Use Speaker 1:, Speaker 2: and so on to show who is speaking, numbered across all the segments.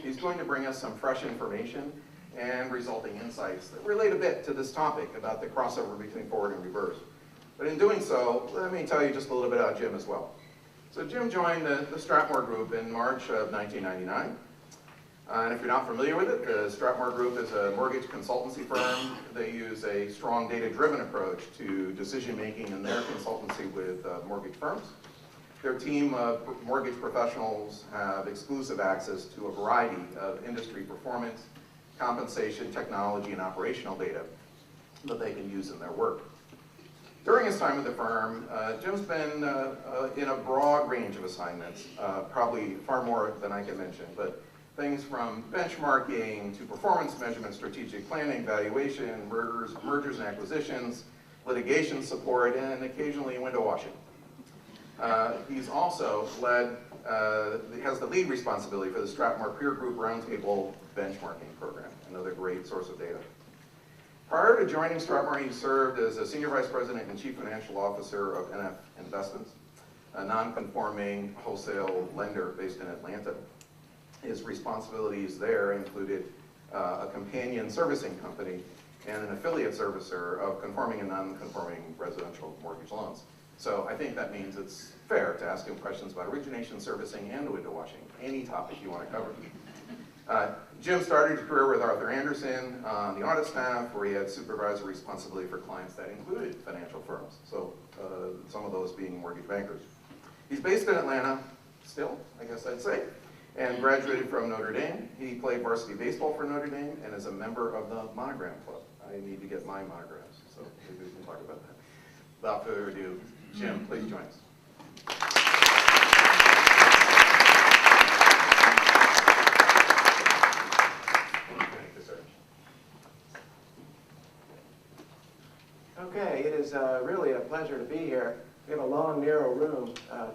Speaker 1: He's going to bring us some fresh information and resulting insights that relate a bit to this topic about the crossover between forward and reverse. But in doing so, let me tell you just a little bit about Jim as well. So Jim joined the Stratmore Group in March of 1999. And if you're not familiar with it, the Stratmore Group is a mortgage consultancy firm. They use a strong data-driven approach to decision-making in their consultancy with mortgage firms. Their team of mortgage professionals have exclusive access to a variety of industry performance, compensation, technology, and operational data that they can use in their work. During his time with the firm, Jim's been in a broad range of assignments, probably far more than I can mention, but things from benchmarking to performance measurement, strategic planning, valuation, mergers and acquisitions, litigation support, and occasionally window washing. He's also has the lead responsibility for the Stratmore Peer Group Roundtable benchmarking program, another great source of data. Prior to joining Stratmore, he served as a Senior Vice President and Chief Financial Officer of NF Investments, a non-conforming wholesale lender based in Atlanta. His responsibilities there included a companion servicing company and an affiliate servicer of conforming and non-conforming residential mortgage loans. So I think that means it's fair to ask him questions about origination, servicing, and window washing, any topic you want to cover. Jim started his career with Arthur Andersen on the audit staff, where he had supervisory responsibility for clients that included financial firms, so some of those being mortgage bankers. He's based in Atlanta, still, I guess I'd say, and graduated from Notre Dame. He played varsity baseball for Notre Dame and is a member of the Monogram Club. I need to get my monograms, so maybe we can talk about that. Without further ado, Jim, please join us.
Speaker 2: Okay, it is really a pleasure to be here. We have a long, narrow room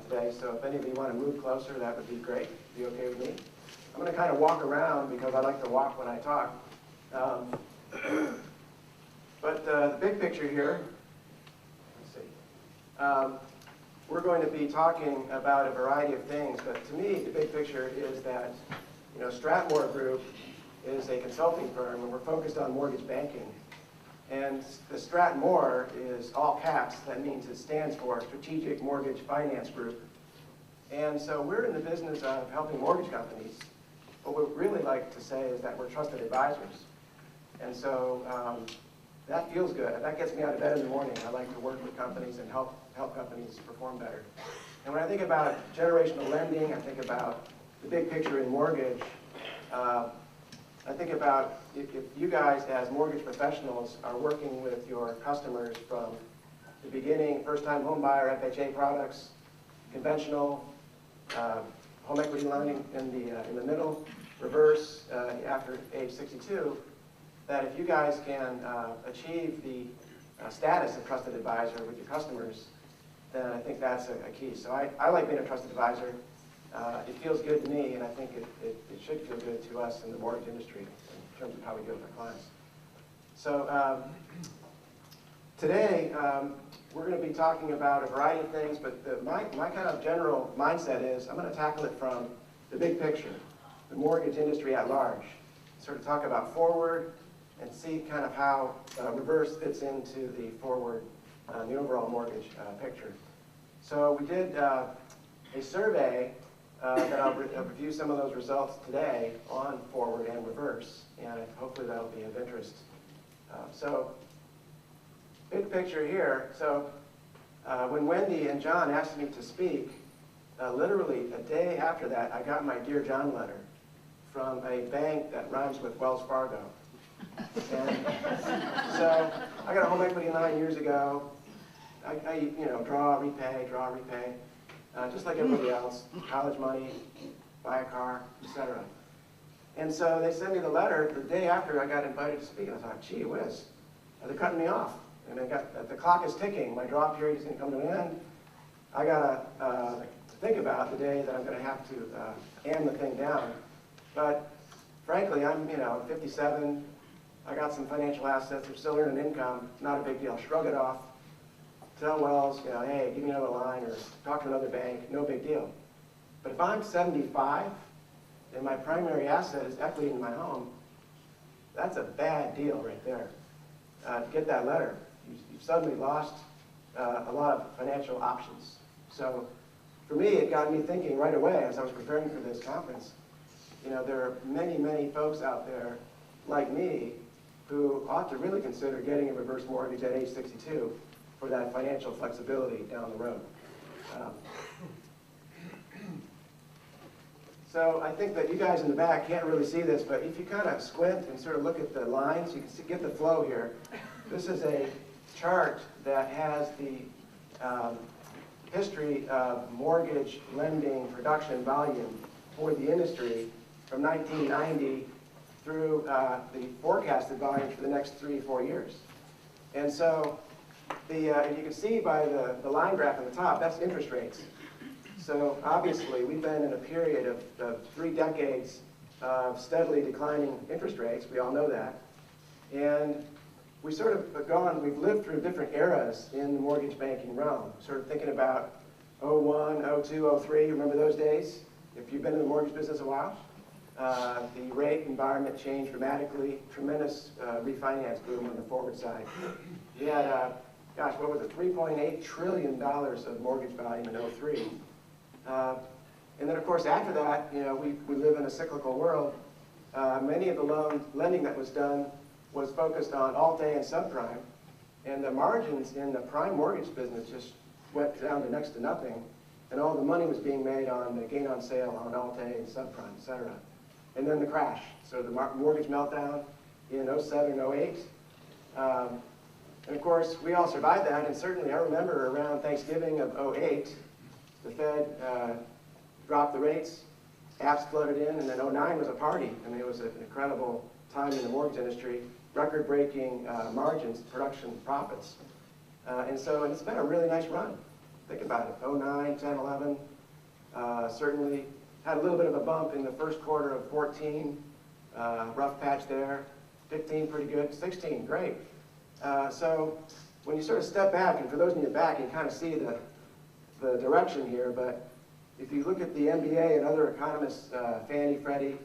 Speaker 2: today, so if any of you want to move closer, that would be great. Be okay with me? I'm going to kind of walk around because I like to walk when I talk. But the big picture here, let's see. We're going to be talking about a variety of things, but to me, the big picture is that, Stratmore Group is a consulting firm, and we're focused on mortgage banking. And the Stratmore is all caps. That means it stands for Strategic Mortgage Finance Group. And so we're in the business of helping mortgage companies. What we really like to say is that we're trusted advisors. And so that feels good. That gets me out of bed in the morning. I like to work with companies and help companies perform better. And when I think about generational lending, I think about the big picture in mortgage. I think about if you guys as mortgage professionals are working with your customers from the beginning, first-time home buyer, FHA products, conventional, home equity lending in the middle, reverse after age 62, that if you guys can achieve the status of trusted advisor with your customers, then I think that's a key. So I like being a trusted advisor. It feels good to me, and I think it should feel good to us in the mortgage industry in terms of how we deal with our clients. So today, we're going to be talking about a variety of things, but my kind of general mindset is I'm going to tackle it from the big picture, the mortgage industry at large, sort of talk about forward and see kind of how reverse fits into the forward, the overall mortgage picture. So we did a survey that I'll review some of those results today on forward and reverse, and hopefully that'll be of interest. So, big picture here. So, when Wendy and John asked me to speak, literally a day after that, I got my Dear John letter from a bank that rhymes with Wells Fargo. And so, I got a home equity 9 years ago. I draw, repay, just like everybody else, college money, buy a car, etc. And so they sent me the letter the day after I got invited to speak, and I thought, gee whiz, they're cutting me off. And the clock is ticking, my draw period is going to come to an end. I got to think about the day that I'm going to have to amp the thing down. But frankly, I'm 57, I got some financial assets, I'm still earning income, not a big deal, shrug it off. Tell Wells, hey, give me another line, or talk to another bank, no big deal. But if I'm 75 and my primary asset is equity in my home, that's a bad deal right there. To get that letter, you've suddenly lost a lot of financial options. So for me, it got me thinking right away as I was preparing for this conference. You know, there are many, many folks out there like me who ought to really consider getting a reverse mortgage at age 62 for that financial flexibility down the road. So I think that you guys in the back can't really see this, but if you kind of squint and sort of look at the lines, you can see, get the flow here. This is a chart that has the history of mortgage lending production volume for the industry from 1990 through the forecasted volume for the next 3 or 4 years. And so if you can see by the line graph on the top, that's interest rates. So obviously, we've been in a period of 3 decades of steadily declining interest rates. We all know that. And we sort of we've lived through different eras in the mortgage banking realm, sort of thinking about 01, 02, 03, remember those days? If you've been in the mortgage business a while. The rate environment changed dramatically, tremendous refinance boom on the forward side. We had, gosh, what was it, $3.8 trillion of mortgage volume in 03. And then, of course, after that, you know, we live in a cyclical world. Many of the lending that was done was focused on Alt-A and subprime, and the margins in the prime mortgage business just went down to next to nothing, and all the money was being made on the gain on sale on Alt-A and subprime, et cetera. And then the crash, so the mortgage meltdown in 07, 08. And of course, we all survived that, and certainly I remember around Thanksgiving of 08, the Fed dropped the rates, apps flooded in, and then 09 was a party. I mean, it was an incredible time in the mortgage industry, record-breaking margins, production profits. And so it's been a really nice run. Think about it, 09, 10, 11, certainly had a little bit of a bump in the first quarter of 14, rough patch there, 15 pretty good, 16 great. So when you sort of step back, and for those in the back, you kind of see the direction here, but if you look at the MBA and other economists, Fannie, Freddie,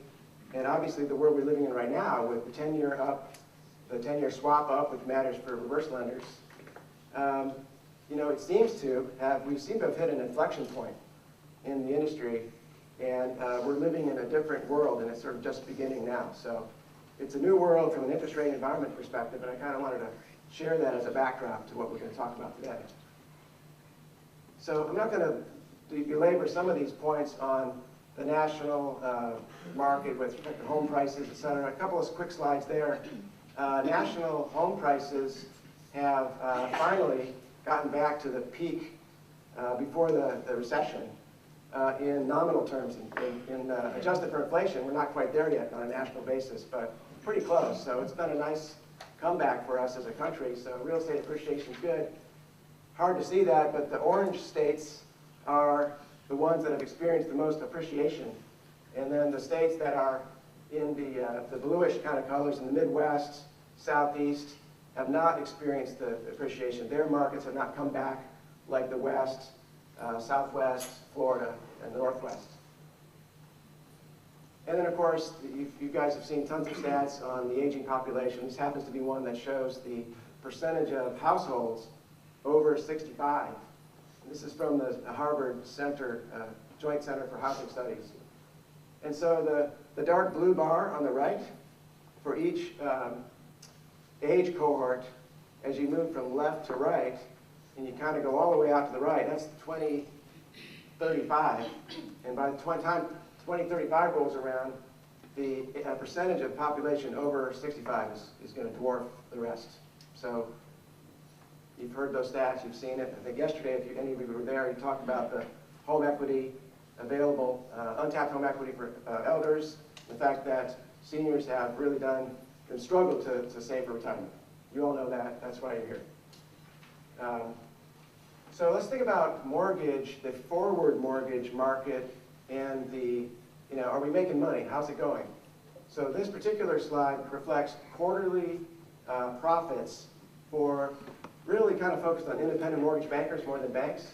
Speaker 2: and obviously the world we're living in right now with the 10-year up, the 10-year swap up, which matters for reverse lenders, you know, it seems to have, we seem to have hit an inflection point in the industry, and we're living in a different world, and it's sort of just beginning now. So it's a new world from an interest rate environment perspective, and I kind of wanted to share that as a backdrop to what we're going to talk about today. So I'm not going to belabor some of these points on the national market with respect to home prices, et cetera. A couple of quick slides there. National home prices have finally gotten back to the peak before the recession in nominal terms. In adjusted for inflation, we're not quite there yet on a national basis, but pretty close. So it's been a nice comeback for us as a country. So real estate appreciation is good. Hard to see that, but the orange states are the ones that have experienced the most appreciation. And then the states that are in the bluish kind of colors in the Midwest, Southeast, have not experienced the appreciation. Their markets have not come back like the West, Southwest, Florida, and the Northwest. And then, of course, you guys have seen tons of stats on the aging population. This happens to be one that shows the percentage of households over 65. And this is from the Harvard Center, Joint Center for Housing Studies. And so the dark blue bar on the right, for each age cohort, as you move from left to right, and you kind of go all the way out to the right, that's 2035. And by the time 2035 rolls around, the percentage of population over 65 is going to dwarf the rest. So you've heard those stats, you've seen it. I think yesterday, if any of you were there, you talked about the home equity available, untapped home equity for elders, the fact that seniors have really struggled to save for retirement. You all know that, that's why you're here. So let's think about mortgage, the forward mortgage market, and are we making money? How's it going? So this particular slide reflects quarterly profits for really kind of focused on independent mortgage bankers more than banks.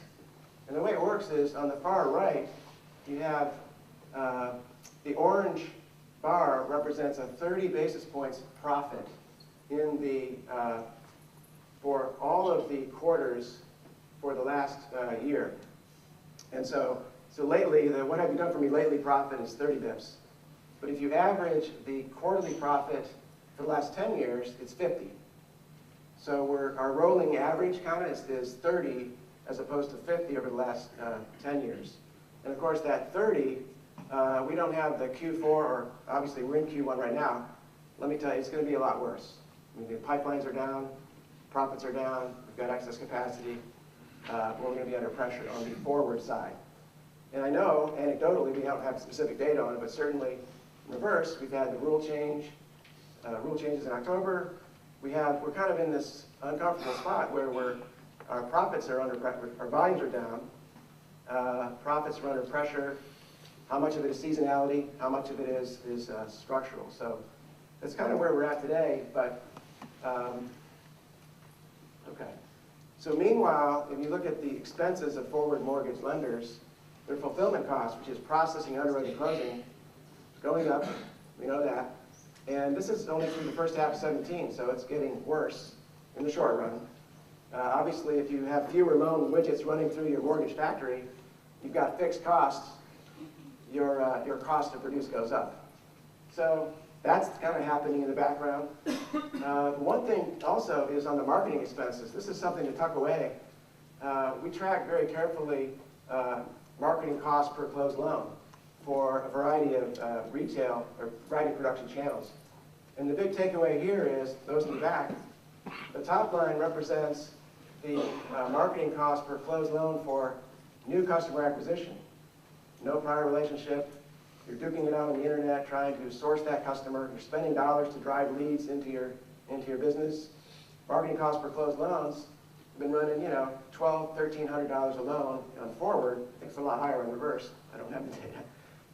Speaker 2: And the way it works is on the far right, you have The orange bar represents a 30 basis points profit in the, for all of the quarters for the last year. And so lately, the what have you done for me lately profit is 30 bips. But if you average the quarterly profit for the last 10 years, it's 50. So our rolling average kind of is 30 as opposed to 50 over the last 10 years. And of course that 30, we don't have the Q4, or obviously we're in Q1 right now. Let me tell you, it's going to be a lot worse. I mean, the pipelines are down, profits are down, we've got excess capacity. We're going to be under pressure on the forward side. And I know, anecdotally, we don't have specific data on it, but certainly in reverse, we've had the rule changes in October. We're kind of in this uncomfortable spot where our profits are under pressure, our volumes are down, profits are under pressure. How much of it is seasonality? How much of it is structural? So that's kind of where we're at today, but okay. So meanwhile, if you look at the expenses of forward mortgage lenders, their fulfillment costs, which is processing, underwriting, closing, is going up. We know that. And this is only through the first half of 17, so it's getting worse in the short run. Obviously, if you have fewer loan widgets running through your mortgage factory, you've got fixed costs, your cost to produce goes up. So that's kind of happening in the background. One thing also is on the marketing expenses. This is something to tuck away. We track very carefully marketing costs per closed loan for a variety of retail or variety of production channels. And the big takeaway here is, those in the back, the top line represents the marketing cost per closed loan for new customer acquisition. No prior relationship. You're duking it out on the internet, trying to source that customer. You're spending dollars to drive leads into your business. Marketing costs per closed loans have been running, $1,200, $1,300 a loan on forward. I think it's a lot higher on reverse. I don't have the data.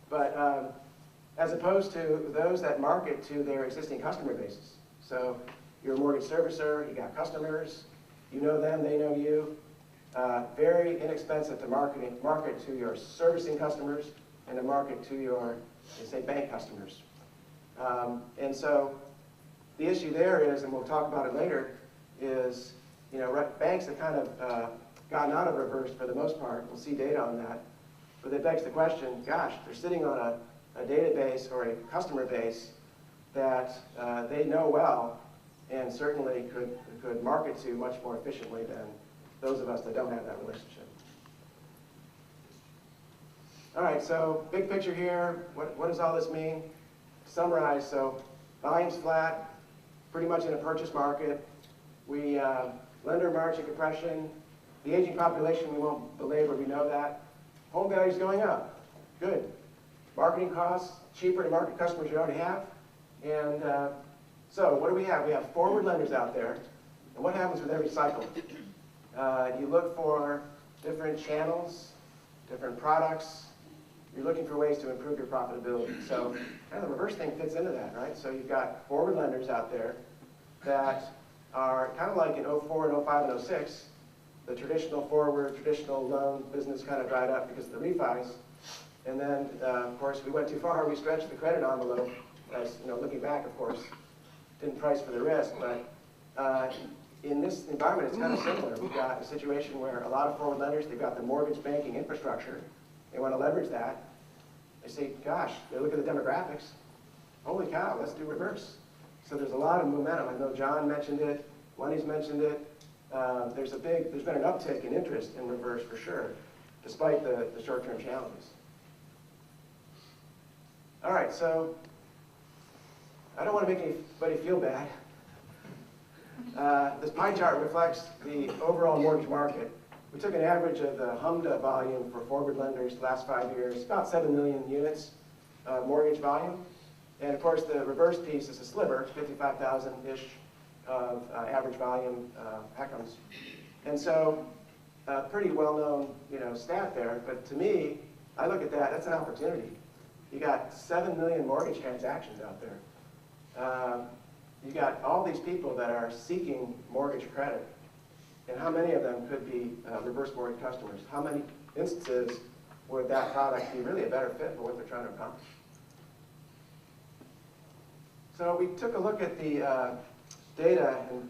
Speaker 2: But as opposed to those that market to their existing customer bases. So you're a mortgage servicer, you got customers, you know them, they know you. Very inexpensive to market to your servicing customers and to market to your, say, bank customers. And so the issue there is, and we'll talk about it later, is banks have kind of gotten out of reverse for the most part. We'll see data on that. But it begs the question, gosh, they're sitting on a database or a customer base that they know well and certainly could market to much more efficiently than those of us that don't have that relationship. All right, so big picture here. What does all this mean? Summarize, so volume's flat, pretty much in a purchase market. We lender margin compression. The aging population, we won't belabor, we know that. Home value's going up. Good. Marketing costs, cheaper to market customers you already have. And so what do we have? We have forward lenders out there. And what happens with every cycle? You look for different channels, different products. You're looking for ways to improve your profitability. So kind of the reverse thing fits into that, right? So you've got forward lenders out there that are kind of like in 04 and 05 and 06, the traditional forward, traditional loan business kind of dried up because of the refis. And then, of course, we went too far. We stretched the credit envelope. As looking back, of course, didn't price for the risk. But in this environment, it's kind of similar. We've got a situation where a lot of forward lenders, they've got the mortgage banking infrastructure. They want to leverage that. They say, gosh, they look at the demographics. Holy cow, let's do reverse. So there's a lot of momentum. I know John mentioned it. Lenny's mentioned it. There's been an uptick in interest in reverse for sure, despite the short-term challenges. All right, so I don't want to make anybody feel bad. This pie chart reflects the overall mortgage market. We took an average of the HMDA volume for forward lenders the last 5 years, about 7 million units of mortgage volume. And of course, the reverse piece is a sliver, 55,000-ish of average volume HECMs. And so, pretty well-known, stat there. But to me, I look at that, that's an opportunity. You got 7 million mortgage transactions out there. You got all these people that are seeking mortgage credit. And how many of them could be reverse mortgage customers? How many instances would that product be really a better fit for what they're trying to accomplish? So we took a look at the data, and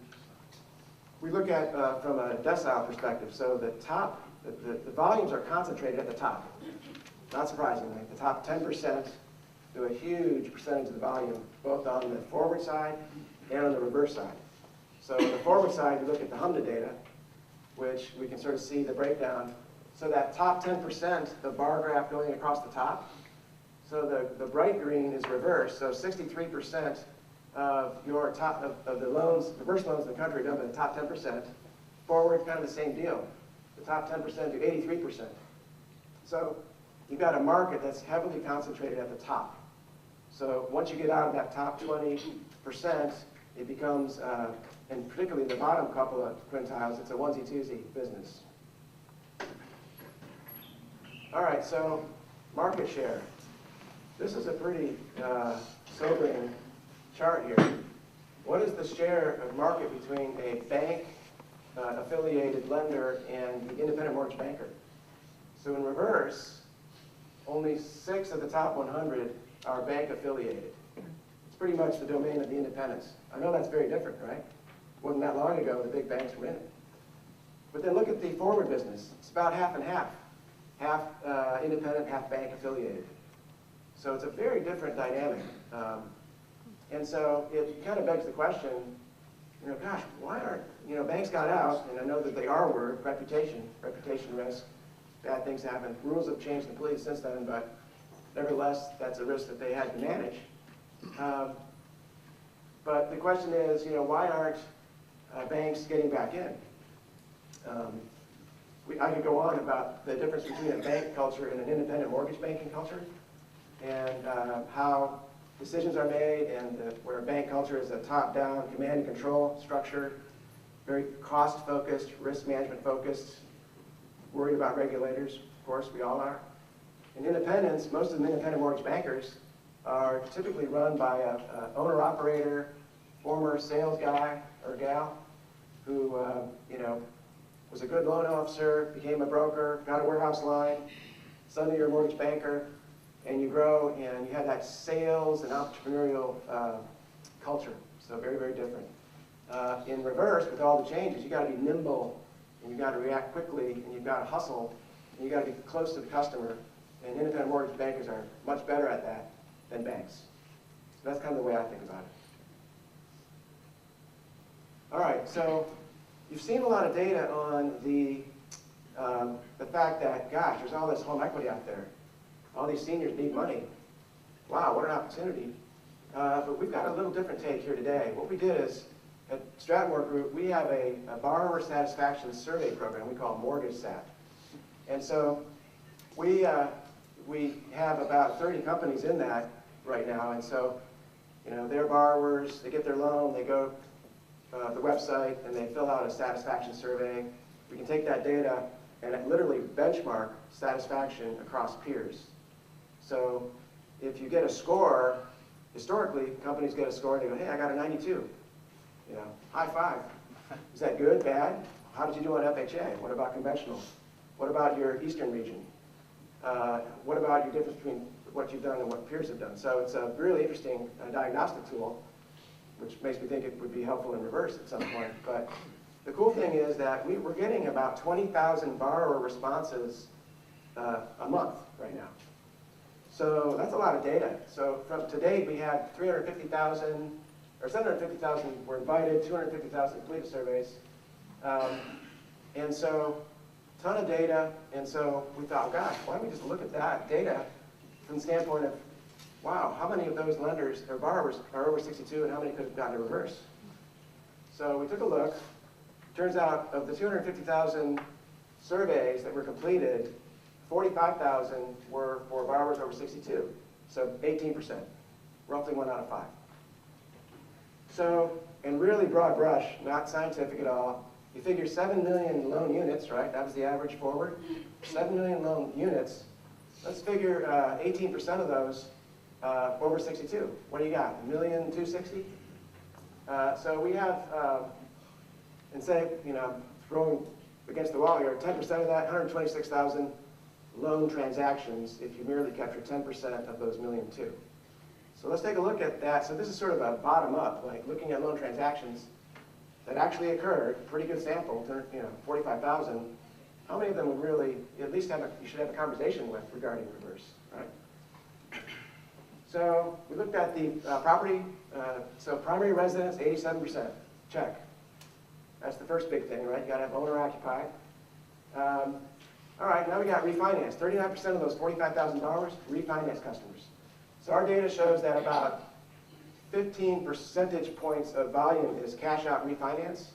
Speaker 2: we look at from a decile perspective. So the top, the volumes are concentrated at the top. Not surprisingly, the top 10% do a huge percentage of the volume, both on the forward side and on the reverse side. So on the forward side, we look at the HMDA data, which we can sort of see the breakdown. So that top 10%, the bar graph going across the top, so the bright green is reverse. So 63% of your of the loans, reverse loans in the country are done by the top 10%. Forward, kind of the same deal. The top 10% do 83%. So you've got a market that's heavily concentrated at the top. So once you get out of that top 20%, it becomes, and particularly the bottom couple of quintiles, it's a onesie-twosie business. All right, so market share. This is a pretty sobering chart here. What is the share of market between a bank affiliated lender and the independent mortgage banker? So in reverse, only 6 of the top 100 are bank affiliated. It's pretty much the domain of the independents. I know that's very different, right? Wasn't that long ago the big banks were in it. But then look at the forward business. It's about half and half. Half independent, half bank affiliated. So it's a very different dynamic. And so it kind of begs the question, gosh, why aren't, banks got out, and I know that they are word, reputation risk, bad things happen. Rules have changed completely since then, but nevertheless, that's a risk that they had to manage. But the question is, why aren't banks getting back in? I could go on about the difference between a bank culture and an independent mortgage banking culture, and how decisions are made, and where a bank culture is a top-down command and control structure, very cost-focused, risk management-focused, worried about regulators. Of course, we all are. In independents, most of the independent mortgage bankers are typically run by an owner-operator, former sales guy or gal who, was a good loan officer, became a broker, got a warehouse line, suddenly you're a mortgage banker, and you grow, and you have that sales and entrepreneurial culture. So very, very different. In reverse, with all the changes, you got to be nimble, and you got to react quickly, and you've got to hustle, and you got to be close to the customer. And independent mortgage bankers are much better at that than banks. So that's kind of the way I think about it. All right, so you've seen a lot of data on the fact that, gosh, there's all this home equity out there. All these seniors need money. Wow, what an opportunity. But we've got a little different take here today. What we did is, at Stratmore Group, we have a borrower satisfaction survey program we call Mortgage Sat. And so we have about 30 companies in that right now. And so, they're borrowers, they get their loan, they go to the website, and they fill out a satisfaction survey. We can take that data and literally benchmark satisfaction across peers. So if you get a score, historically, companies get a score and they go, hey, I got a 92. High five. Is that good, bad? How did you do on FHA? What about conventional? What about your eastern region? What about your difference between what you've done and what peers have done? So it's a really interesting diagnostic tool, which makes me think it would be helpful in reverse at some point. But the cool thing is that we're getting about 20,000 borrower responses a month right now. So that's a lot of data. So to date, we had 350,000, or 750,000 were invited, 250,000 completed surveys. And so, a ton of data. And so we thought, gosh, why don't we just look at that data from the standpoint of, wow, how many of those lenders or borrowers are over 62 and how many could have gotten a reverse? So we took a look. Turns out of the 250,000 surveys that were completed, 45,000 were for borrowers over 62. So 18%, roughly 1 out of 5. So, in really broad brush, not scientific at all, you figure 7 million loan units, right? That was the average forward. 7 million loan units. Let's figure 18% of those over 62. What do you got? 1,260,000? So we have, and say, throwing against the wall here, 10% of that, 126,000 loan transactions if you merely capture 10% of those 1.2 million. So let's take a look at that. So this is sort of a bottom-up, like looking at loan transactions that actually occurred, pretty good sample, 45,000. How many of them would really, at least you should have a conversation with regarding reverse, right? So we looked at the property, so primary residence, 87%, check. That's the first big thing, right? You gotta have owner occupied. All right, now we got refinance. 39% of those $45,000, refinance customers. So our data shows that about 15 percentage points of volume is cash out refinance.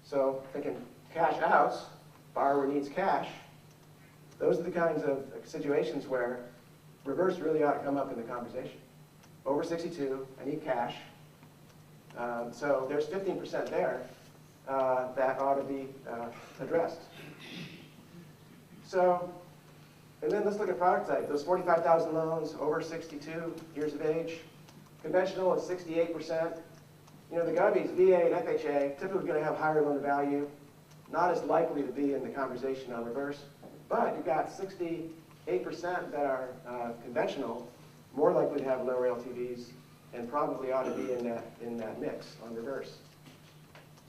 Speaker 2: So thinking cash outs, borrower needs cash. Those are the kinds of situations where reverse really ought to come up in the conversation. Over 62, I need cash. So there's 15% there that ought to be addressed. So, and then let's look at product type. Those 45,000 loans over 62 years of age. Conventional is 68%. You know, the govies, VA and FHA, typically going to have higher loan to value. Not as likely to be in the conversation on reverse. But you've got 68% that are conventional, more likely to have lower LTVs, and probably ought to be in that mix on reverse.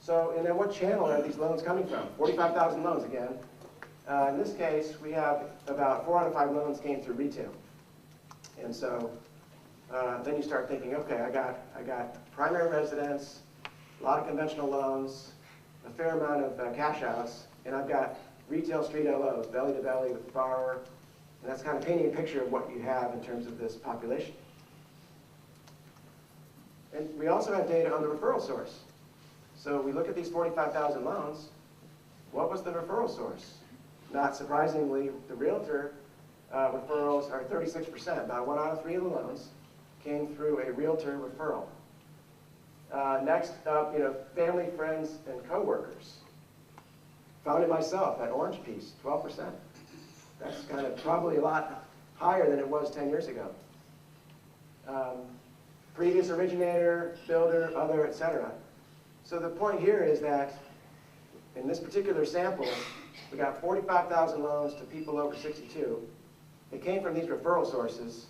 Speaker 2: So, and then what channel are these loans coming from? 45,000 loans again. In this case, we have about 4 out of 5 loans came through retail. And so then you start thinking, okay, I got primary residence, a lot of conventional loans, a fair amount of cash outs, and I've got retail street LOs, belly to belly with the borrower. And that's kind of painting a picture of what you have in terms of this population. And we also have data on the referral source. So we look at these 45,000 loans. What was the referral source? Not surprisingly, the realtor referrals are 36%. About 1 out of 3 of the loans came through a realtor referral. Next up, family, friends, and coworkers. Found it myself, that orange piece, 12%. That's kind of probably a lot higher than it was 10 years ago. Previous originator, builder, other, etc. So the point here is that in this particular sample, we got 45,000 loans to people over 62. They came from these referral sources.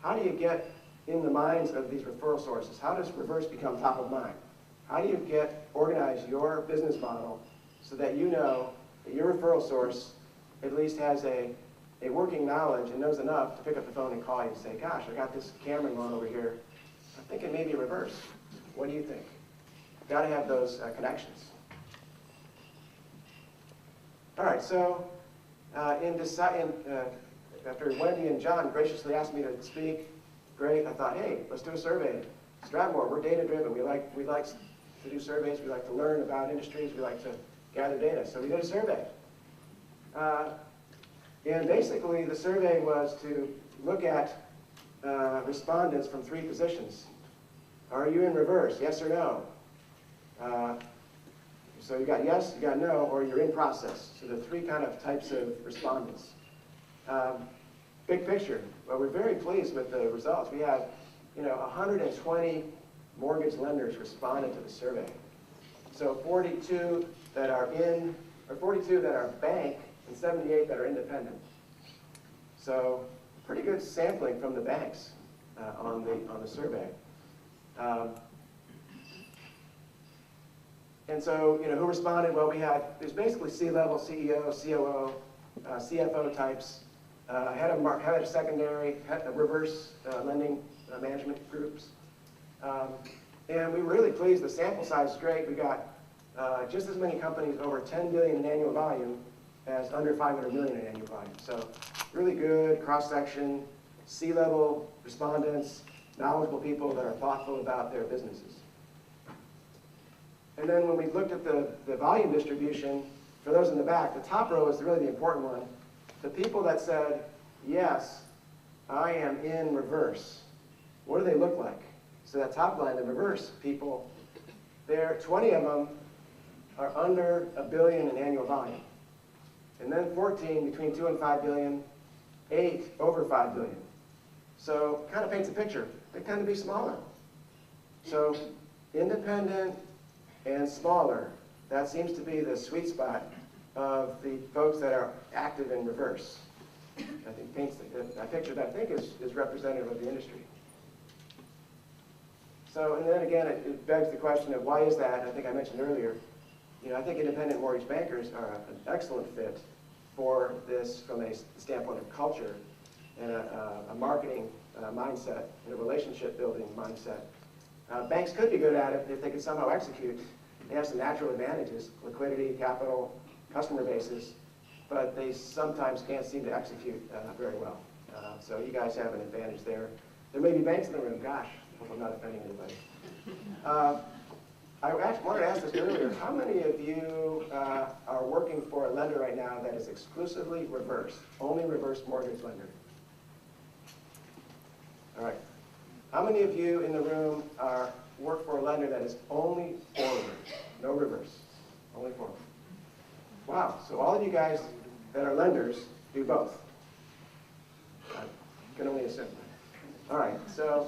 Speaker 2: How do you get in the minds of these referral sources? How does reverse become top of mind? How do you organize your business model so that you know that your referral source at least has a working knowledge and knows enough to pick up the phone and call you and say, gosh, I got this Cameron loan over here. I'm thinking maybe reverse. What do you think? Got to have those connections. All right, so after Wendy and John graciously asked me to speak, great, I thought, hey, let's do a survey. Strathmore, we're data-driven. We like to do surveys. We like to learn about industries. We like to gather data. So we did a survey. And basically, the survey was to look at respondents from 3 positions. Are you in reverse, yes or no? So you got yes, you got no, or you're in process. So the 3 kind of types of respondents. Big picture, well, we're very pleased with the results. We have, 120 mortgage lenders responded to the survey. So 42 that are bank, and 78 that are independent. So pretty good sampling from the banks on the survey. And so, who responded? Well, there's basically C-level, CEO, COO, CFO types, head of secondary, head of reverse lending management groups. And we were really pleased. The sample size is great. We got just as many companies over 10 billion in annual volume as under 500 million in annual volume. So really good cross-section, C-level respondents, knowledgeable people that are thoughtful about their businesses. And then when we looked at the volume distribution, for those in the back, the top row is really the important one. The people that said, yes, I am in reverse, what do they look like? So that top line, the reverse people, 20 of them are under $1 billion in annual volume. And then 14 between 2 and 5 billion, 8 over 5 billion. So kind of paints a picture. They tend to be smaller. So independent and smaller, that seems to be the sweet spot of the folks that are active in reverse. I think paints a picture that I think is representative of the industry. So, and then again, it begs the question of why is that? I think I mentioned earlier, I think independent mortgage bankers are an excellent fit for this from a standpoint of culture and a marketing mindset and a relationship building mindset. Banks could be good at it if they could somehow execute. They have some natural advantages, liquidity, capital, customer bases, but they sometimes can't seem to execute very well. So you guys have an advantage there. There may be banks in the room, gosh, I hope I'm not offending anybody. I actually wanted to ask this earlier. How many of you are working for a lender right now that is exclusively reverse, only reverse mortgage lender? All right. How many of you in the room work for a lender that is only forward, no reverse, only forward? Wow, so all of you guys that are lenders do both. I can only assume. All right, so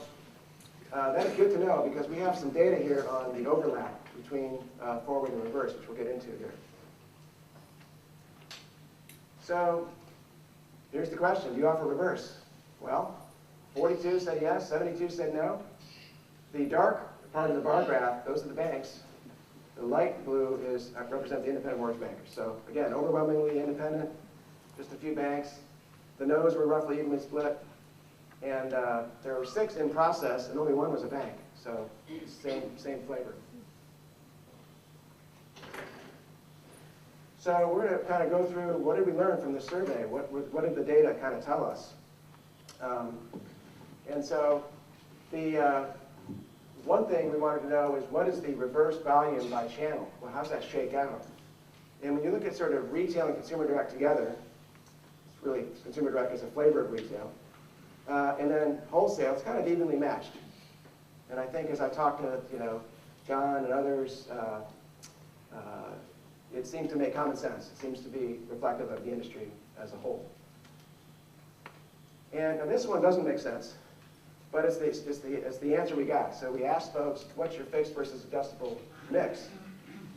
Speaker 2: that's good to know because we have some data here on the overlap between forward and reverse, which we'll get into here. So here's the question, do you offer reverse? Well, 42 said yes, 72 said no. The dark part of the bar graph, those are the banks. The light blue represent the independent mortgage bankers. So again, overwhelmingly independent, just a few banks. The no's were roughly evenly split. And there were 6 in process, and only 1 was a bank. So same flavor. So we're going to kind of go through what did we learn from the survey? What did the data kind of tell us? And so the one thing we wanted to know is what is the reverse volume by channel? Well, how's that shake out? And when you look at sort of retail and consumer direct together, it's really consumer direct is a flavor of retail. And then wholesale, it's kind of evenly matched. And I think as I talked to John and others, it seems to make common sense. It seems to be reflective of the industry as a whole. And this one doesn't make sense, but it's the answer we got. So we asked folks, what's your fixed versus adjustable mix?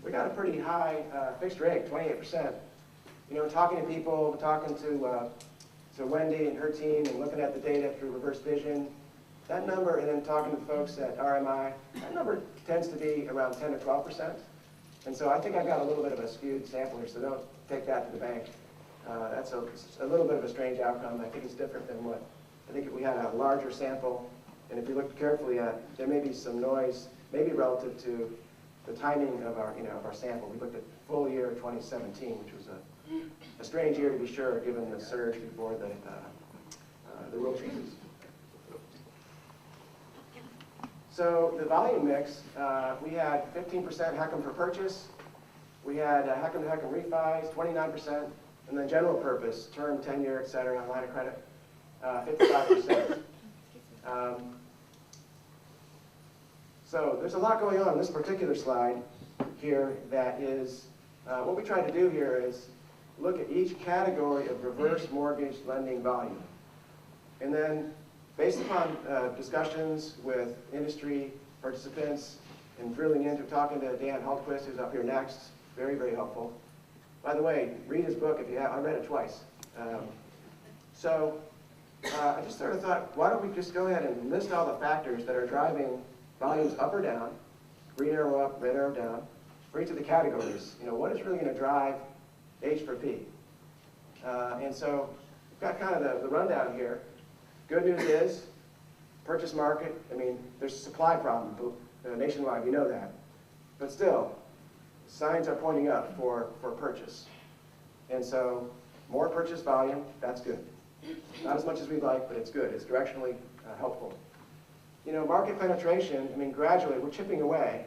Speaker 2: We got a pretty high fixed rate, 28%. Talking to people, talking to Wendy and her team and looking at the data through ReverseVision, that number, and then talking to folks at RMI, that number tends to be around 10 or 12%. And so I think I've got a little bit of a skewed sample here, so don't take that to the bank. That's a little bit of a strange outcome. I think it's different than what, I think if we had a larger sample, and if you look carefully at, there may be some noise, maybe relative to the timing of our sample. We looked at full year 2017, which was a strange year to be sure, given the surge before the rule changes. So the volume mix, we had 15% HECM for purchase, we had HECM to HECM refis, 29%, and then general purpose, term, 10-year, et cetera, line of credit, 55%. So there's a lot going on this particular slide here that is, what we try to do here is look at each category of reverse mortgage lending volume. And then, based upon discussions with industry participants and drilling into talking to Dan Hultquist, who's up here next, very, very helpful. By the way, read his book if you have. I read it twice. I just sort of thought, why don't we just go ahead and list all the factors that are driving volumes up or down, green arrow up, red arrow down, for each of the categories. What is really going to drive H for P? And so we've got kind of the rundown here. Good news is, purchase market, there's a supply problem nationwide, we know that. But still, signs are pointing up for purchase. And so, more purchase volume, that's good. Not as much as we'd like, but it's good. It's directionally helpful. Market penetration, gradually, we're chipping away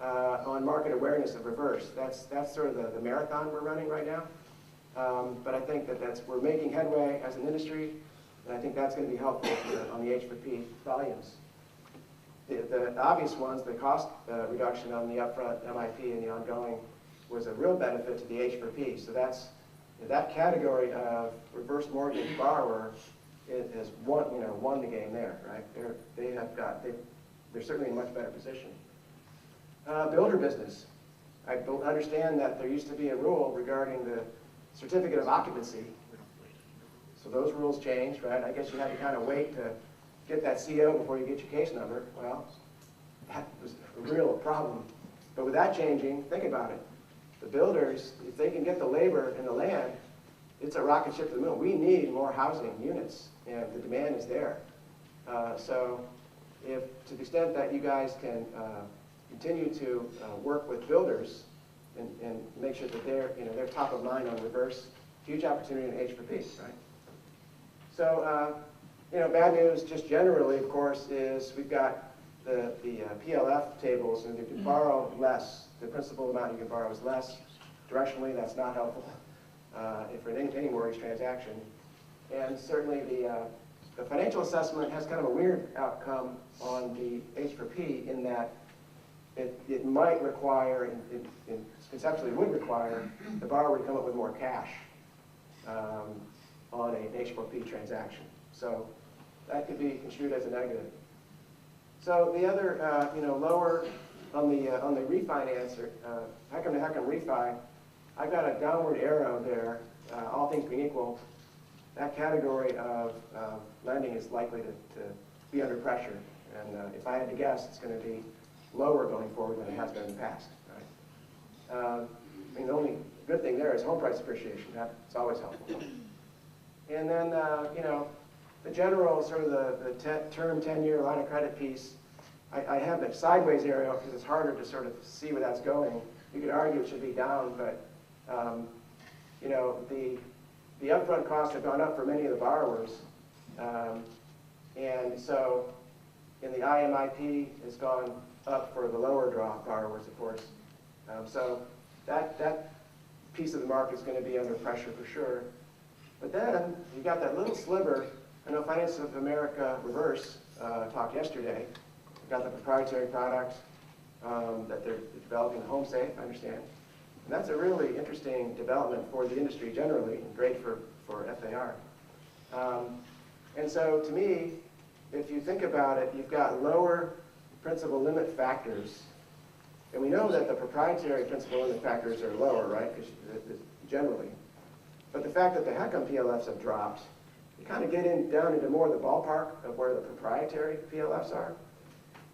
Speaker 2: on market awareness of reverse. That's sort of the marathon we're running right now. But I think we're making headway as an industry, and I think that's going to be helpful on the H for P volumes. The obvious ones, the cost reduction on the upfront MIP and the ongoing was a real benefit to the H for P. So that category of reverse mortgage borrower has won the game there, right? They're certainly in a much better position. Builder business. I understand that there used to be a rule regarding the certificate of occupancy. So those rules changed, right? I guess you had to kind of wait to get that CO before you get your case number. Well, that was a real problem. But with that changing, think about it. The builders, if they can get the labor and the land, it's a rocket ship to the moon. We need more housing units, and the demand is there. So if, to the extent that you guys can continue to work with builders and make sure that they're top of mind on reverse, huge opportunity in H4P, right? So, bad news just generally, of course, is we've got the PLF tables, and if you borrow less, the principal amount you can borrow is less. Directionally, that's not helpful for any mortgage transaction. And certainly the financial assessment has kind of a weird outcome on the H4P in that it might require, it conceptually would require, the borrower to come up with more cash on an H4P transaction. So that could be construed as a negative. So the other, lower on the refinance, HECM to HECM refi, I've got a downward arrow there, all things being equal. That category of lending is likely to be under pressure. And if I had to guess, it's going to be lower going forward than it has been in the past. Right? The only good thing there is home price appreciation. That's always helpful. And then, the general sort of the term 10-year line of credit piece, I have that sideways arrow because it's harder to sort of see where that's going. You could argue it should be down, but the upfront costs have gone up for many of the borrowers. And so in the IMIP has gone up for the lower draw borrowers, of course. So that piece of the market is going to be under pressure for sure. But then you got that little sliver. I know Finance of America Reverse talked yesterday. We've got the proprietary product that they're developing, Home Safe, I understand. And that's a really interesting development for the industry generally, and great for FAR. And so to me, if you think about it, you've got lower principal limit factors. And we know that the proprietary principal limit factors are lower, right, generally. But the fact that the HECM PLFs have dropped, you kind of get down into more of the ballpark of where the proprietary PLFs are.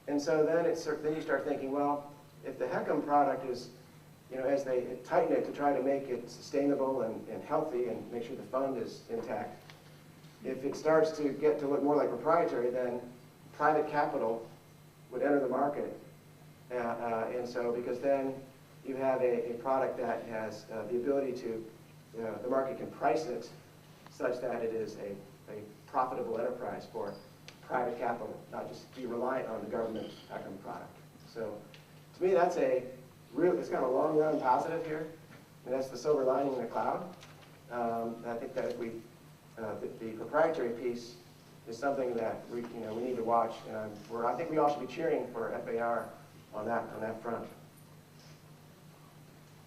Speaker 2: And so then you start thinking, well, if the HECM product is, as they tighten it to try to make it sustainable and healthy and make sure the fund is intact, if it starts to get to look more like proprietary, then private capital would enter the market. And so, because then you have a product that has the ability to, the market can price it such that it is a profitable enterprise for private capital, not just be reliant on the government HECM product. So to me, that's it's kind of a long run positive here, and that's the silver lining in the cloud. I think that if the proprietary piece is something that we need to watch, and I think we all should be cheering for FAR on that front.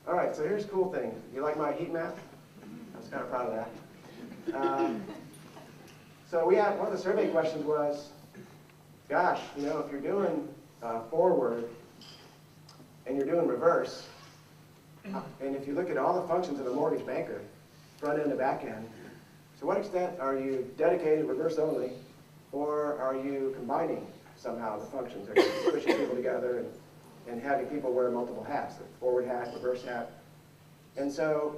Speaker 2: All right, so here's a cool thing. You like my heat map? I was kind of proud of that. So one of the survey questions was, gosh, if you're doing forward and you're doing reverse, and if you look at all the functions of a mortgage banker, front end to back end, to what extent are you dedicated reverse only, or are you combining somehow the functions? Are you pushing people together and having people wear multiple hats, the forward hat, reverse hat? And so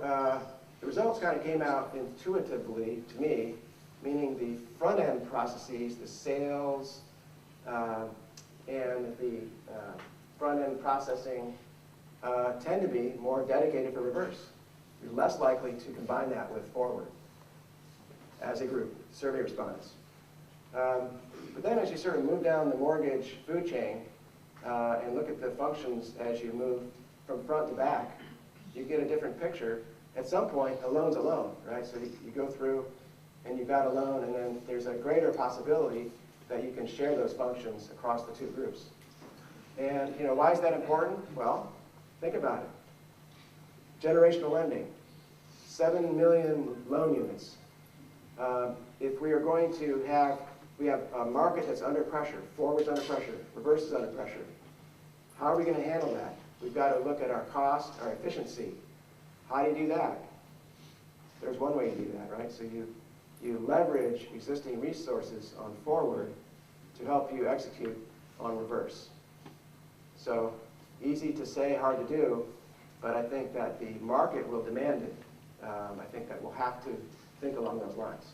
Speaker 2: the results kind of came out intuitively to me, meaning the front end processes, the sales, and the front end processing tend to be more dedicated for reverse. You're less likely to combine that with forward as a group, survey respondents. But then as you sort of move down the mortgage food chain and look at the functions as you move from front to back, you get a different picture. At some point, a loan's a loan, right? So you go through and you've got a loan, and then there's a greater possibility that you can share those functions across the two groups. And why is that important? Well, think about it. Generational lending, 7 million loan units. If we are going to we have a market that's under pressure, forward's under pressure, reverse is under pressure. How are we going to handle that? We've got to look at our cost, our efficiency. How do you do that? There's one way to do that, right? So you you leverage existing resources on forward to help you execute on reverse. So easy to say, hard to do, but I think that the market will demand it. I think that we'll have to think along those lines.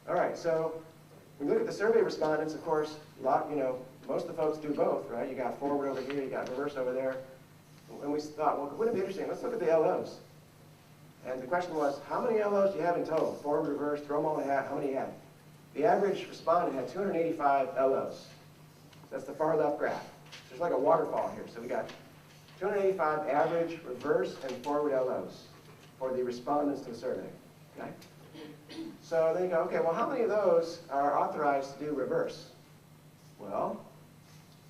Speaker 2: All right, so when you look at the survey respondents, of course, most of the folks do both, right? You got forward over here, you got reverse over there. And we thought, well, wouldn't it be interesting? Let's look at the LOs. And the question was, how many LOs do you have in total? Forward, reverse, throw them all in a hat, how many you had? The average respondent had 285 LOs. That's the far left graph. So there's like a waterfall here. So we got 285 average reverse and forward LOs for the respondents to the survey. Okay? So then you go, okay, well, how many of those are authorized to do reverse? Well,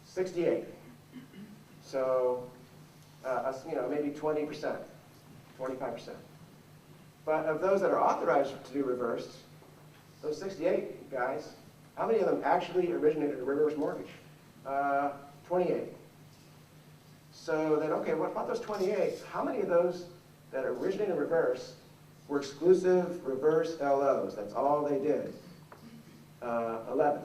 Speaker 2: 68. So, maybe 20%, 25%. But of those that are authorized to do reverse, those 68 guys, how many of them actually originated a reverse mortgage? 28. So then, okay, what about those 28? How many of those that originated reverse were exclusive reverse LOs? That's all they did. 11.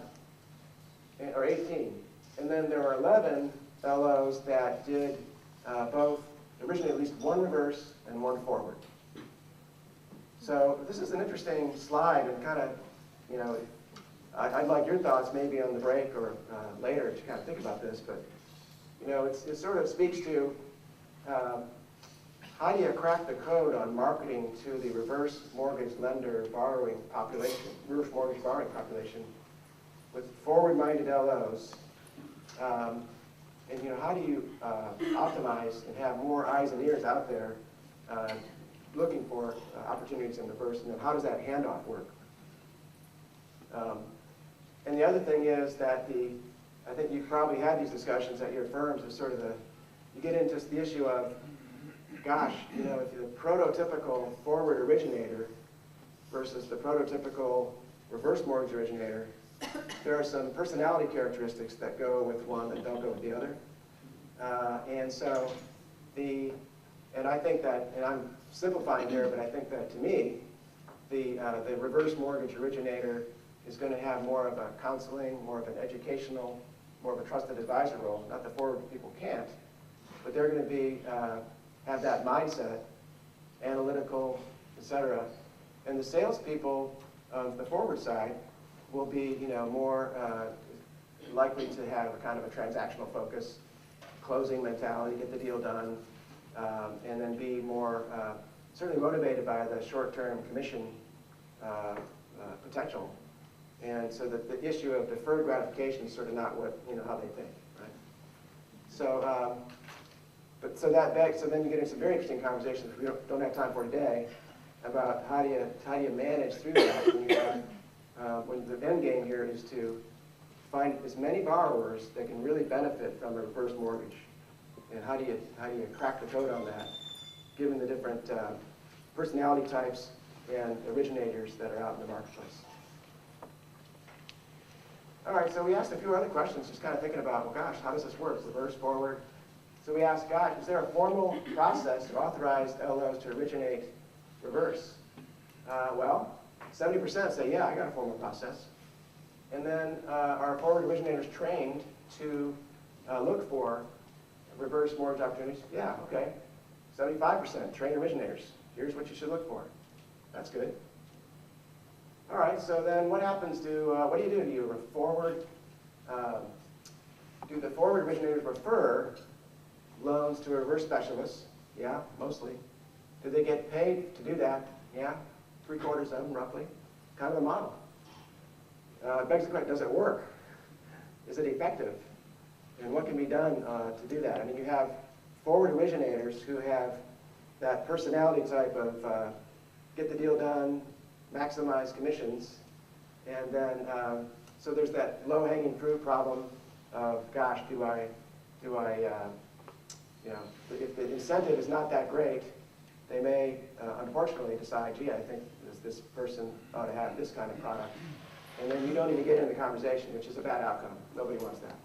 Speaker 2: Or 18. And then there were 11 LOs that did both originate at least one reverse and one forward. So this is an interesting slide, and kind of, I'd like your thoughts maybe on the break or later to kind of think about this, but it sort of speaks to how do you crack the code on marketing to the reverse mortgage lender borrowing population, reverse mortgage borrowing population with forward-minded LOs, and how do you optimize and have more eyes and ears out there looking for opportunities in reverse, and then how does that handoff work? And the other thing is that I think you've probably had these discussions at your firms of sort of you get into the issue of, gosh, if you're the prototypical forward originator versus the prototypical reverse mortgage originator, there are some personality characteristics that go with one that don't go with the other. And I think that, and I'm simplifying here, but I think that to me, the reverse mortgage originator is going to have more of a counseling, more of an educational, more of a trusted advisor role. Not that forward people can't, but they're going to have that mindset, analytical, etc. And the salespeople of the forward side will be, more likely to have a kind of a transactional focus, closing mentality, get the deal done, and then be more certainly motivated by the short-term commission potential. And so that the issue of deferred gratification is sort of not what, how they think, right? So, so then you get into some very interesting conversations we don't have time for today about how do you manage through that when the end game here is to find as many borrowers that can really benefit from a reverse mortgage, and how do you crack the code on that, given the different personality types and originators that are out in the marketplace. All right, so we asked a few other questions, just kind of thinking about, well, gosh, how does this work, reverse, forward? So we asked, gosh, is there a formal process to authorize LOs to originate reverse? Well, 70% say, yeah, I got a formal process. And then are forward originators trained to look for reverse mortgage opportunities? Yeah, okay. 75% trained originators. Here's what you should look for. That's good. All right, so then what happens what do? Do you do the forward originators refer loans to a reverse specialist? Yeah, mostly. Do they get paid to do that? Yeah, 3/4 of them, roughly. Kind of the model. It begs the question, does it work? Is it effective? And what can be done to do that? I mean, you have forward originators who have that personality type of get the deal done, maximize commissions, and then so there's that low-hanging fruit problem of, gosh, if the incentive is not that great, they may unfortunately decide, gee, I think this person ought to have this kind of product, and then you don't even get into the conversation, which is a bad outcome. Nobody wants that.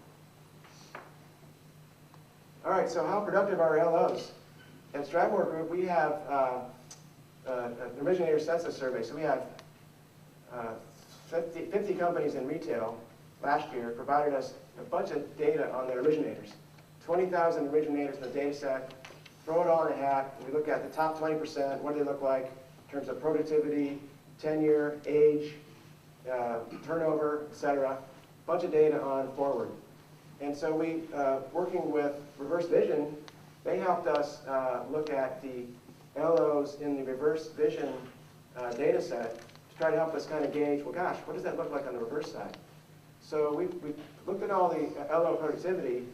Speaker 2: All right, so how productive are LOs? At Stratmore Group, we have originator census survey. So we have 50 companies in retail last year provided us a bunch of data on their originators. 20,000 originators in the data set. Throw it all in a hat, and we look at the top 20%, what do they look like in terms of productivity, tenure, age, turnover, etc. Bunch of data on forward. And so we, working with ReverseVision, they helped us look at the LOs in the ReverseVision data set to try to help us kind of gauge, well gosh, what does that look like on the reverse side? So we looked at all the LO productivity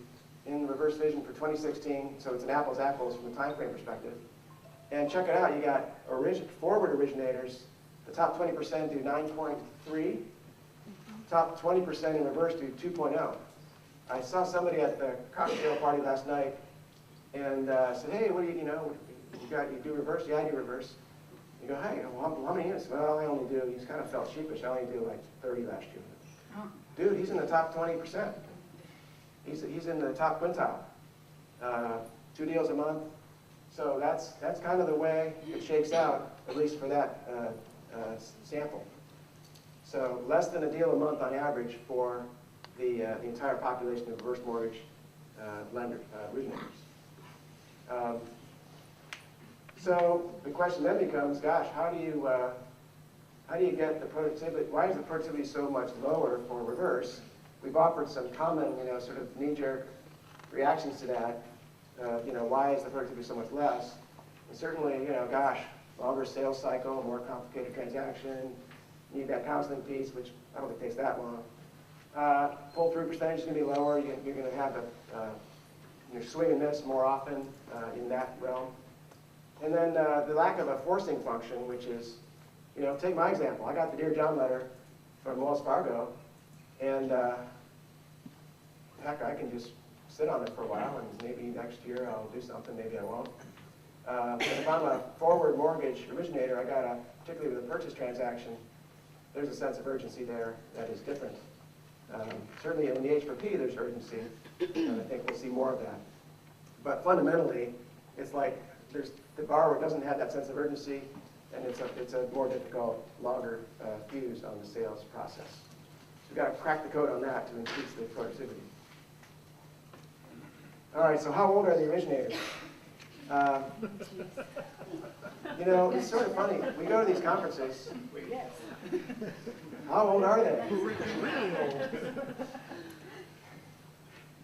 Speaker 2: in ReverseVision for 2016, so it's an apples from a time frame perspective. And check it out, you got forward originators, the top 20% do 9.3, top 20% in reverse do 2.0. I saw somebody at the cocktail party last night and said, hey, what do you do reverse? Yeah, I do reverse. You go, hey, well, how many units? Well, I only do, he kind of felt sheepish, I only do like 30 last year. Dude, he's in the top 20%. He's in the top quintile. 2 deals a month. So that's kind of the way it shakes out, at least for that sample. So less than a deal a month on average for the entire population of reverse mortgage originators. So the question then becomes, gosh, how do you get the productivity? Why is the productivity so much lower for reverse? We've offered some common, sort of knee-jerk reactions to that. Why is the productivity so much less? And certainly, gosh, longer sales cycle, more complicated transaction, need that counseling piece, which I don't think takes that long. Pull-through percentage is going to be lower. You're going to have your swing and miss more often in that realm. And then the lack of a forcing function, which is, take my example. I got the Dear John letter from Wells Fargo, and heck, I can just sit on it for a while, and maybe next year I'll do something, maybe I won't. But if I'm a forward mortgage originator, particularly with a purchase transaction, there's a sense of urgency there that is different. Certainly in the H4P, there's urgency, and I think we'll see more of that. But fundamentally, it's like the borrower doesn't have that sense of urgency, and it's a more difficult, longer fuse on the sales process. So we've got to crack the code on that to increase the productivity. All right, so how old are the originators? It's sort of funny. We go to these conferences.
Speaker 3: Yes.
Speaker 2: How old are they?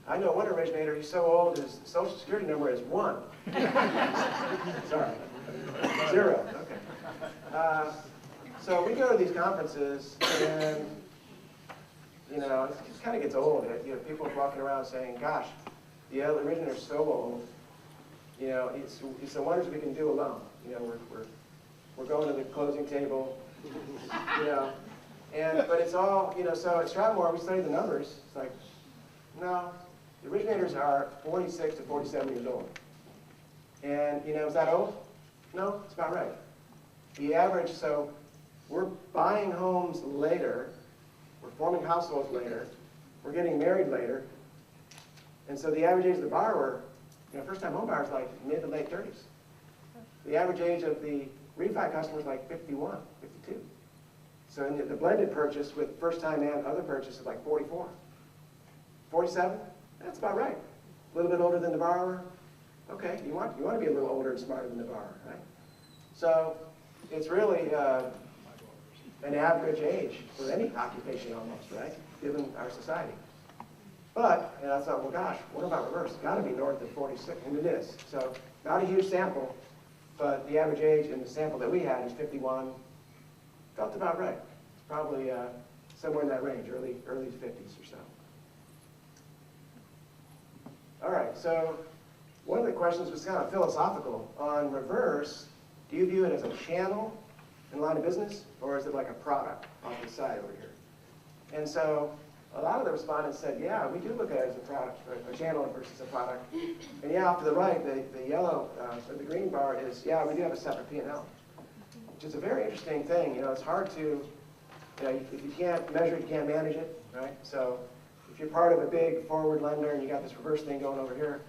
Speaker 2: I know one originator, he's so old, his social security number is 1. Sorry. 0. Okay. So we go to these conferences, and, it just kind of gets old. People are walking around saying, gosh, the originator's so old. It's a wonders we can do alone. We're going to the closing table. But it's all, so at Stratmore, we study the numbers. It's like, no, the originators are 46 to 47 years old. And, is that old? No, it's about right. The average, so we're buying homes later, we're forming households later, we're getting married later, and so the average age of the borrower, first-time home buyer is like mid to late 30s. The average age of the refi customer is like 51, 52. So in the blended purchase with first-time and other purchase is like 44. 47? That's about right. A little bit older than the borrower. Okay, you want to be a little older and smarter than the borrower, right? So it's really an average age for any occupation almost, right? Given our society. But, and I thought, well gosh, what about reverse? It's got to be north of 46, and it is. So not a huge sample, but the average age in the sample that we had is 51. Felt about right. It's probably somewhere in that range, early 50s or so. All right, so one of the questions was kind of philosophical. On reverse, do you view it as a channel in line of business, or is it like a product off the side over here? And so a lot of the respondents said, yeah, we do look at it as a product, a channel versus a product. And yeah, off to the right, the yellow, or the green bar is, yeah, we do have a separate P&L, which is a very interesting thing. It's hard to, if you can't measure it, you can't manage it, right? So if you're part of a big forward lender and you got this reverse thing going over here,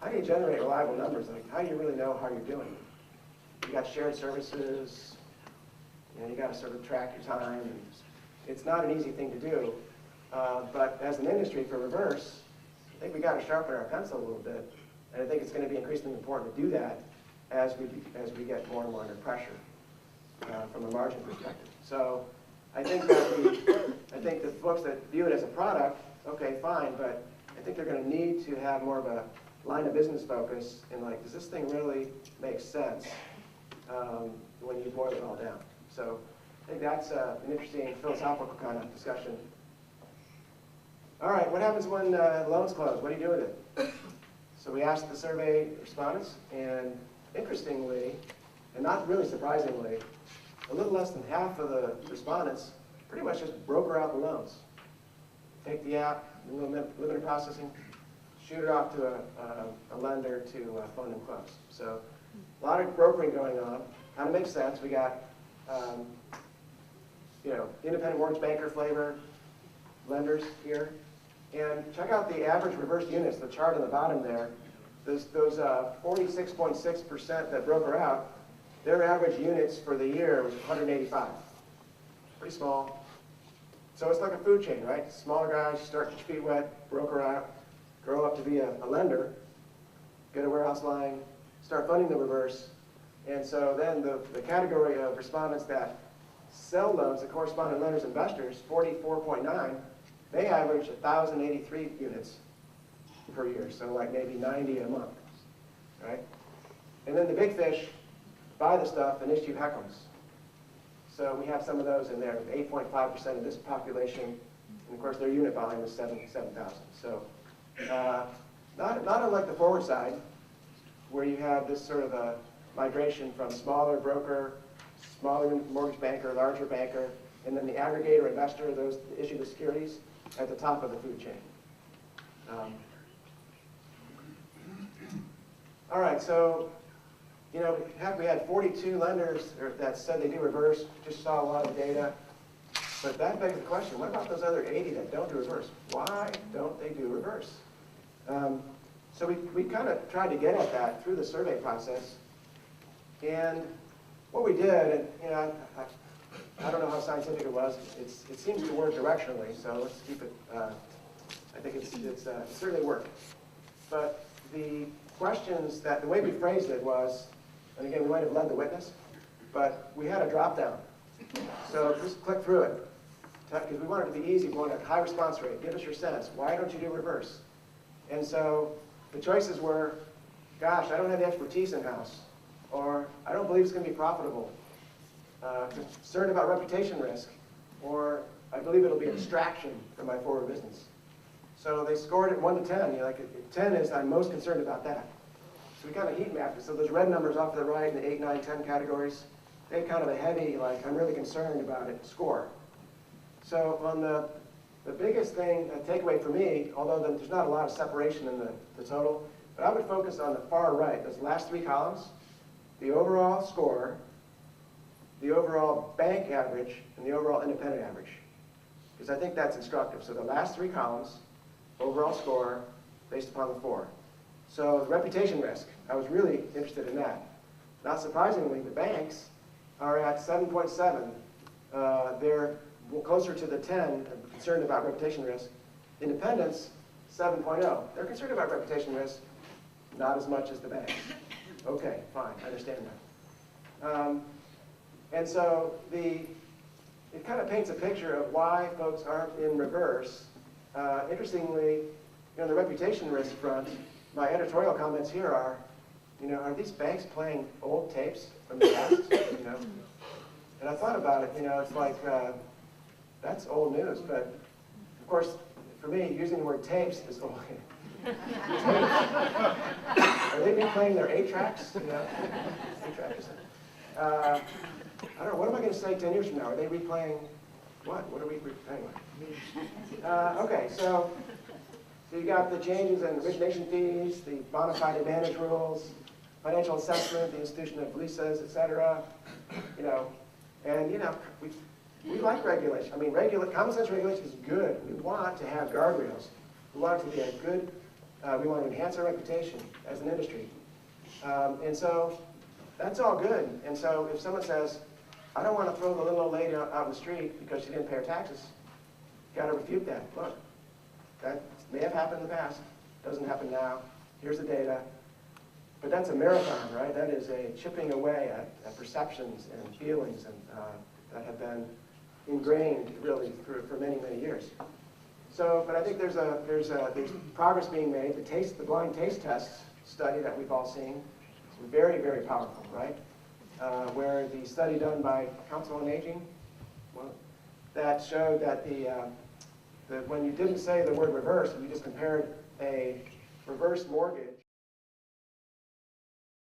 Speaker 2: how do you generate reliable numbers? Like, how do you really know how you're doing? you got shared services, you got to sort of track your time. And it's not an easy thing to do, but as an industry for reverse, I think we got to sharpen our pencil a little bit, and I think it's going to be increasingly important to do that as we get more and more under pressure from a margin perspective. So I think that the folks that view it as a product, okay, fine, but I think they're going to need to have more of a line of business focus in like, does this thing really make sense when you boil it all down? So I think that's an interesting philosophical kind of discussion. All right, what happens when loans close? What do you do with it? So we asked the survey respondents, and interestingly, and not really surprisingly, a little less than half of the respondents pretty much just broker out the loans. Take the app, do a little limited processing, shoot it off to a lender to fund and close. So a lot of brokering going on. Kind of makes sense. We got independent mortgage banker flavor lenders here. And check out the average reverse units, the chart on the bottom there. Those 46.6% that broker out, their average units for the year was 185. Pretty small. So it's like a food chain, right? Smaller guys start your feet wet, broker out, grow up to be a lender, get a warehouse line, start funding the reverse. And so then the category of respondents that sell loans, the correspondent lenders, investors, 44.9, they average 1,083 units per year, so like maybe 90 a month, right? And then the big fish buy the stuff and issue HECMs. So we have some of those in there, 8.5% of this population, and of course their unit volume is 7,000. So not unlike the forward side, where you have this sort of a migration from smaller broker, smaller mortgage banker, larger banker, and then the aggregator investor, those that issue the securities, at the top of the food chain. All right, so we had 42 lenders that said they do reverse. Just saw a lot of data, but that begs the question: what about those other 80 that don't do reverse? Why don't they do reverse? So we kind of tried to get at that through the survey process, and what we did, and I don't know how scientific it was. It seems to work directionally, so let's keep it. I think it certainly worked. But the questions the way we phrased it was, and again, we might have led the witness, but we had a drop down. So just click through it, because we want it to be easy. We want a high response rate. Give us your sense. Why don't you do reverse? And so the choices were, gosh, I don't have the expertise in-house, or I don't believe it's going to be profitable. Concerned about reputation risk, or I believe it'll be a distraction from my forward business. So they scored it 1 to 10. 10 is I'm most concerned about that. So we kind of heat mapped it. So those red numbers off to the right in the 8, 9, 10 categories, they have kind of a heavy, like I'm really concerned about it score. So on the biggest thing, takeaway for me, although there's not a lot of separation in the total, but I would focus on the far right, those last 3 columns, the overall score, the overall bank average, and the overall independent average. Because I think that's instructive. So the last 3 columns, overall score, based upon the 4. So the reputation risk, I was really interested in that. Not surprisingly, the banks are at 7.7. They're closer to the 10, concerned about reputation risk. Independents, 7.0. They're concerned about reputation risk, not as much as the banks. Okay, fine, I understand that. And so it kind of paints a picture of why folks aren't in reverse. Interestingly, on the reputation risk front, my editorial comments here are, are these banks playing old tapes from the past? And I thought about it, it's like, that's old news, but of course, for me, using the word tapes is old. Tapes. Are they replaying their 8-tracks? 8-tracks. I don't know, what am I going to say 10 years from now? Are they replaying what? What are we, anyway. Okay, so you got the changes in origination fees, the bona fide advantage rules, financial assessment, the institution of leases, et cetera. And we like regulation. I mean, common sense regulation is good. We want to have guardrails. We want it to be a good, we want to enhance our reputation as an industry. And so That's all good. And so if someone says, I don't want to throw the little old lady out in the street because she didn't pay her taxes, you got to refute that. Look, that may have happened in the past, doesn't happen now. Here's the data. But that's a marathon, right? That is a chipping away at perceptions and feelings and, that have been ingrained really for many, many years. So, but I think there's progress being made. The blind taste test study that we've all seen is very, very powerful, right? Where the study done by Council on Aging, well, that showed that that when you didn't say the word reverse, and you just compared a reverse mortgage